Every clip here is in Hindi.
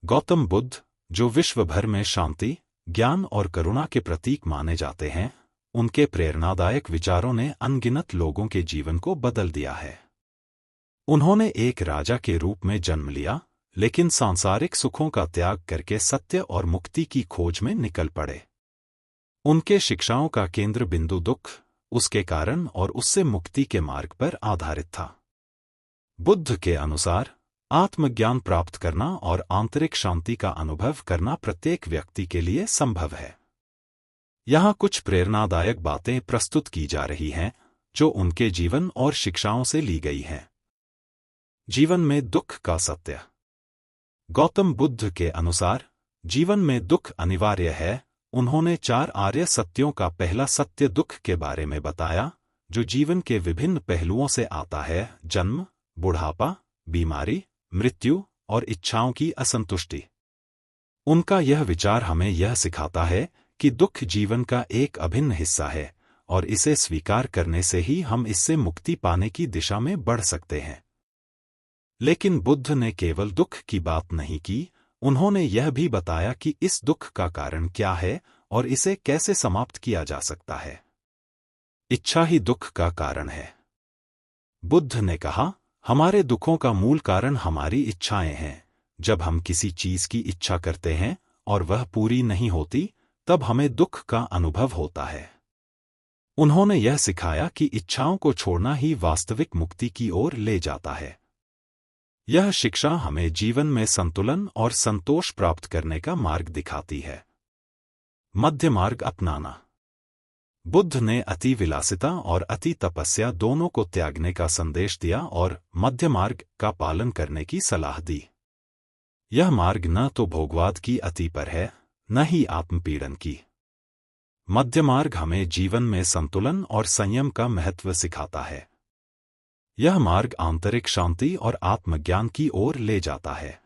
गौतम बुद्ध, जो विश्व भर में शांति, ज्ञान और करुणा के प्रतीक माने जाते हैं, उनके प्रेरणादायक विचारों ने अनगिनत लोगों के जीवन को बदल दिया है। उन्होंने एक राजा के रूप में जन्म लिया, लेकिन सांसारिक सुखों का त्याग करके सत्य और मुक्ति की खोज में निकल पड़े। उनके शिक्षाओं का केंद्र बिंदु दुख, उसके कारण और उससे मुक्ति के मार्ग पर आधारित था। बुद्ध के अनुसार आत्मज्ञान प्राप्त करना और आंतरिक शांति का अनुभव करना प्रत्येक व्यक्ति के लिए संभव है। यहाँ कुछ प्रेरणादायक बातें प्रस्तुत की जा रही हैं, जो उनके जीवन और शिक्षाओं से ली गई हैं। जीवन में दुख का सत्य। गौतम बुद्ध के अनुसार जीवन में दुख अनिवार्य है। उन्होंने 4 आर्य सत्यों का पहला सत्य दुख के बारे में बताया, जो जीवन के विभिन्न पहलुओं से आता है: जन्म, बुढ़ापा, बीमारी, मृत्यु और इच्छाओं की असंतुष्टि। उनका यह विचार हमें यह सिखाता है कि दुख जीवन का एक अभिन्न हिस्सा है और इसे स्वीकार करने से ही हम इससे मुक्ति पाने की दिशा में बढ़ सकते हैं। लेकिन बुद्ध ने केवल दुख की बात नहीं की, उन्होंने यह भी बताया कि इस दुख का कारण क्या है और इसे कैसे समाप्त किया जा सकता है। इच्छा ही दुख का कारण है। बुद्ध ने कहा, हमारे दुखों का मूल कारण हमारी इच्छाएं हैं। जब हम किसी चीज की इच्छा करते हैं और वह पूरी नहीं होती, तब हमें दुख का अनुभव होता है। उन्होंने यह सिखाया कि इच्छाओं को छोड़ना ही वास्तविक मुक्ति की ओर ले जाता है। यह शिक्षा हमें जीवन में संतुलन और संतोष प्राप्त करने का मार्ग दिखाती है। मध्य मार्ग अपनाना। बुद्ध ने अति विलासिता और अति तपस्या दोनों को त्यागने का संदेश दिया और मध्य मार्ग का पालन करने की सलाह दी। यह मार्ग न तो भोगवाद की अति पर है, न ही आत्मपीड़न की। मध्य मार्ग हमें जीवन में संतुलन और संयम का महत्व सिखाता है। यह मार्ग आंतरिक शांति और आत्मज्ञान की ओर ले जाता है।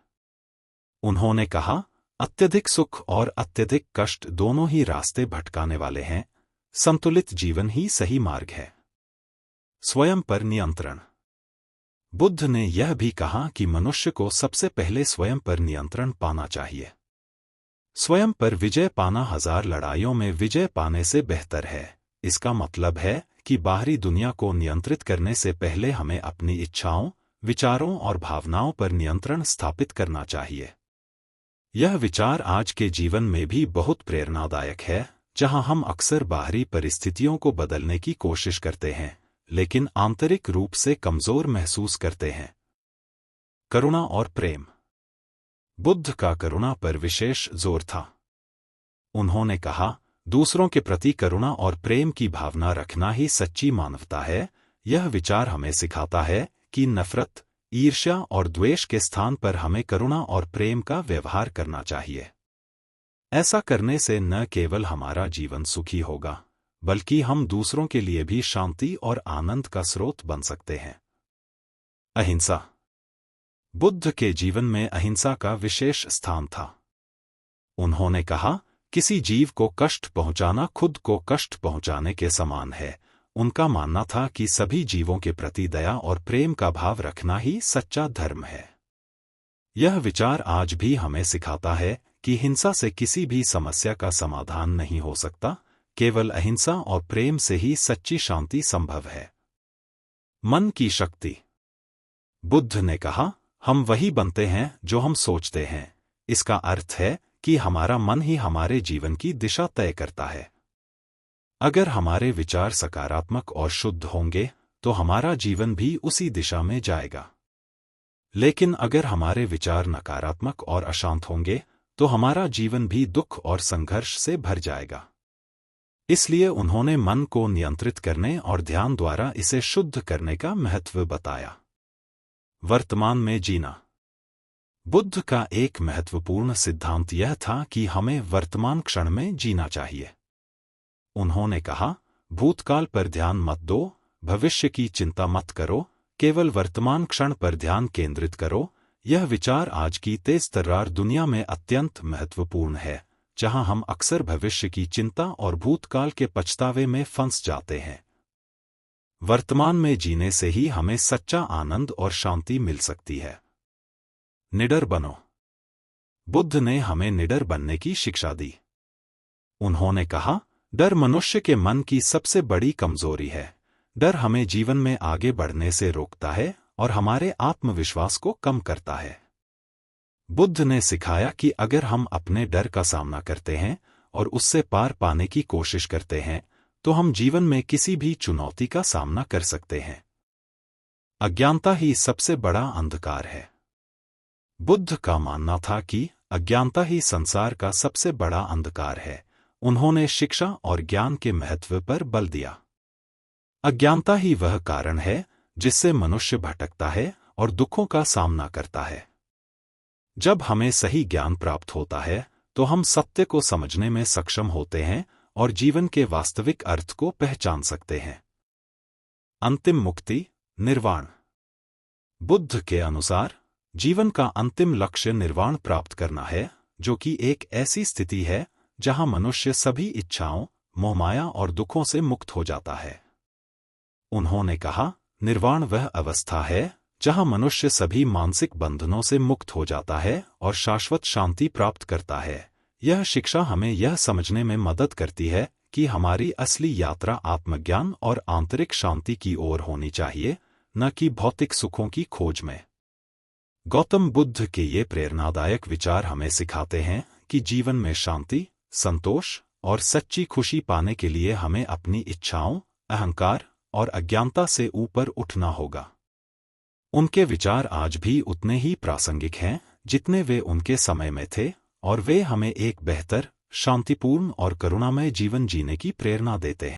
उन्होंने कहा, अत्यधिक सुख और अत्यधिक कष्ट दोनों ही रास्ते भटकाने वाले हैं। संतुलित जीवन ही सही मार्ग है। स्वयं पर नियंत्रण। बुद्ध ने यह भी कहा कि मनुष्य को सबसे पहले स्वयं पर नियंत्रण पाना चाहिए। स्वयं पर विजय पाना 1000 लड़ाइयों में विजय पाने से बेहतर है। इसका मतलब है कि बाहरी दुनिया को नियंत्रित करने से पहले हमें अपनी इच्छाओं, विचारों और भावनाओं पर नियंत्रण स्थापित करना चाहिए। यह विचार आज के जीवन में भी बहुत प्रेरणादायक है, जहां हम अक्सर बाहरी परिस्थितियों को बदलने की कोशिश करते हैं, लेकिन आंतरिक रूप से कमजोर महसूस करते हैं। करुणा और प्रेम। बुद्ध का करुणा पर विशेष जोर था। उन्होंने कहा, दूसरों के प्रति करुणा और प्रेम की भावना रखना ही सच्ची मानवता है। यह विचार हमें सिखाता है कि नफरत, ईर्ष्या और द्वेष के स्थान पर हमें करुणा और प्रेम का व्यवहार करना चाहिए। ऐसा करने से न केवल हमारा जीवन सुखी होगा, बल्कि हम दूसरों के लिए भी शांति और आनंद का स्रोत बन सकते हैं। अहिंसा। बुद्ध के जीवन में अहिंसा का विशेष स्थान था। उन्होंने कहा, किसी जीव को कष्ट पहुंचाना खुद को कष्ट पहुंचाने के समान है। उनका मानना था कि सभी जीवों के प्रति दया और प्रेम का भाव रखना ही सच्चा धर्म है। यह विचार आज भी हमें सिखाता है कि हिंसा से किसी भी समस्या का समाधान नहीं हो सकता, केवल अहिंसा और प्रेम से ही सच्ची शांति संभव है। मन की शक्ति। बुद्ध ने कहा, हम वही बनते हैं जो हम सोचते हैं। इसका अर्थ है कि हमारा मन ही हमारे जीवन की दिशा तय करता है। अगर हमारे विचार सकारात्मक और शुद्ध होंगे, तो हमारा जीवन भी उसी दिशा में जाएगा। लेकिन अगर हमारे विचार नकारात्मक और अशांत होंगे, तो हमारा जीवन भी दुख और संघर्ष से भर जाएगा। इसलिए उन्होंने मन को नियंत्रित करने और ध्यान द्वारा इसे शुद्ध करने का महत्व बताया। वर्तमान में जीना। बुद्ध का एक महत्वपूर्ण सिद्धांत यह था कि हमें वर्तमान क्षण में जीना चाहिए। उन्होंने कहा, भूतकाल पर ध्यान मत दो, भविष्य की चिंता मत करो, केवल वर्तमान क्षण पर ध्यान केंद्रित करो। यह विचार आज की तेज-तर्रार दुनिया में अत्यंत महत्वपूर्ण है, जहां हम अक्सर भविष्य की चिंता और भूतकाल के पछतावे में फंस जाते हैं। वर्तमान में जीने से ही हमें सच्चा आनंद और शांति मिल सकती है। निडर बनो। बुद्ध ने हमें निडर बनने की शिक्षा दी। उन्होंने कहा, डर मनुष्य के मन की सबसे बड़ी कमजोरी है। डर हमें जीवन में आगे बढ़ने से रोकता है और हमारे आत्मविश्वास को कम करता है। बुद्ध ने सिखाया कि अगर हम अपने डर का सामना करते हैं और उससे पार पाने की कोशिश करते हैं, तो हम जीवन में किसी भी चुनौती का सामना कर सकते हैं। अज्ञानता ही सबसे बड़ा अंधकार है। बुद्ध का मानना था कि अज्ञानता ही संसार का सबसे बड़ा अंधकार है। उन्होंने शिक्षा और ज्ञान के महत्व पर बल दिया। अज्ञानता ही वह कारण है जिससे मनुष्य भटकता है और दुखों का सामना करता है। जब हमें सही ज्ञान प्राप्त होता है तो हम सत्य को समझने में सक्षम होते हैं और जीवन के वास्तविक अर्थ को पहचान सकते हैं। अंतिम मुक्ति, निर्वाण। बुद्ध के अनुसार जीवन का अंतिम लक्ष्य निर्वाण प्राप्त करना है, जो कि एक ऐसी स्थिति है जहां मनुष्य सभी इच्छाओं, मोहमाया और दुखों से मुक्त हो जाता है। उन्होंने कहा, निर्वाण वह अवस्था है जहां मनुष्य सभी मानसिक बंधनों से मुक्त हो जाता है और शाश्वत शांति प्राप्त करता है। यह शिक्षा हमें यह समझने में मदद करती है कि हमारी असली यात्रा आत्मज्ञान और आंतरिक शांति की ओर होनी चाहिए, न कि भौतिक सुखों की खोज में। गौतम बुद्ध के ये प्रेरणादायक विचार हमें सिखाते हैं कि जीवन में शांति, संतोष और सच्ची खुशी पाने के लिए हमें अपनी इच्छाओं, अहंकार और अज्ञानता से ऊपर उठना होगा। उनके विचार आज भी उतने ही प्रासंगिक हैं जितने वे उनके समय में थे, और वे हमें एक बेहतर, शांतिपूर्ण और करुणामय जीवन जीने की प्रेरणा देते हैं।